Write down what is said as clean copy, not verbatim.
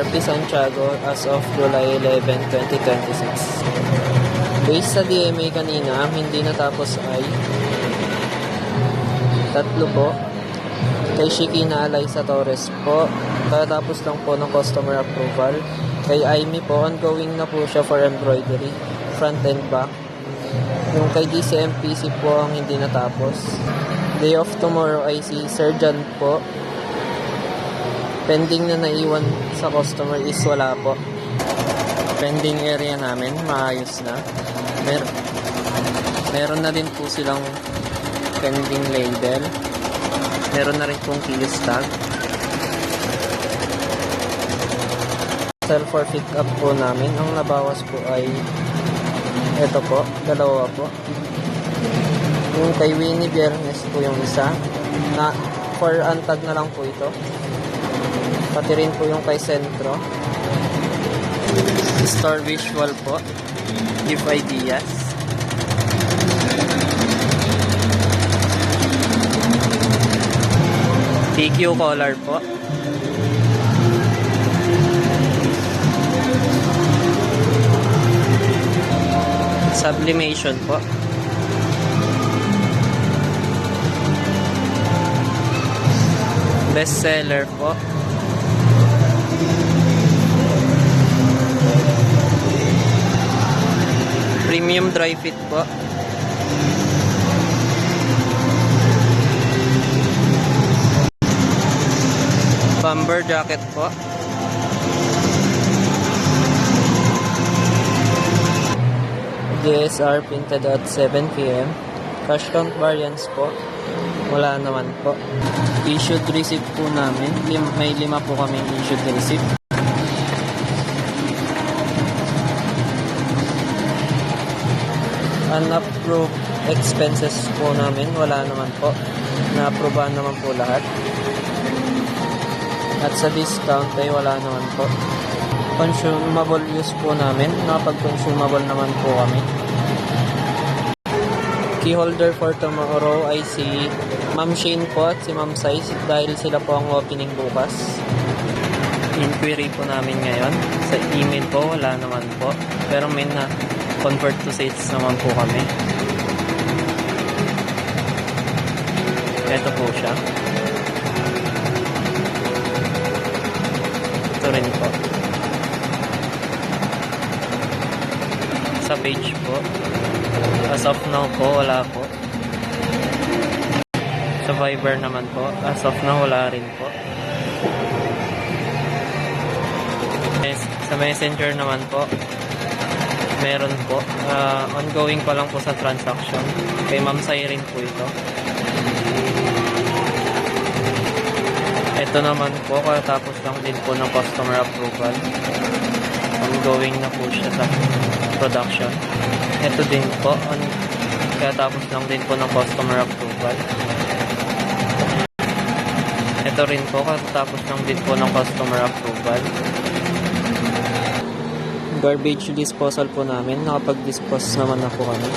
RP Santiago as of July 11, 2026. Based sa DMA kanina, ang hindi natapos ay 3 po. Kay Shikina Alaysa Torres po, katapos lang po ng customer approval. Kay Aimee po, ongoing na po siya for embroidery, front and back. Yung kay DCMPC po ang hindi natapos. Day of tomorrow ay si Surgeon po. Pending na naiwan sa customer is wala po. Pending area namin, maayos na. Meron na din po silang pending label. Meron na rin pong keyless tag. Sell for pick up po namin. Ang nabawas po ay ito po, 2 po. Yung kay Winnie Biernes po yung isa. Na for untag na lang po ito. Pati rin po yung kay Centro. Store visual po. Give ideas. TQ collar po. Sublimation po. Bestseller po. Premium dry fit po. Bomber jacket po. DSR printed at 7 PM. Cash count variance po. Wala naman po. Issued receipt po namin. May 5 po kaming issued receipt. Unapproved expenses po namin, wala naman po. Na-approvean naman po lahat. At sa discount ay wala naman po. Consumable use po namin, nakapag-consumable naman po kami. Key holder for tomorrow ay si Ma'am Shane po at si Ma'am Sai dahil sila po ang opening bukas. Inquiry po namin ngayon. Sa email po, wala naman po. Pero may na convert to sales naman po kami. Ito po siya. Ito rin po. Sa page po. As of now po, wala po. Sa Viber naman po. As of now, wala rin po. Sa Messenger naman po, meron po. Ongoing pa lang po sa transaction. Kay Ma'am Sai rin po ito. Ito naman po, katapos lang din po ng customer approval. Ongoing na po siya sa production. Ito din po, katapos lang din po ng customer approval. Ito rin po, katapos lang din po ng customer approval. Garbage disposal po namin. Nakapag-dispose naman na po kami.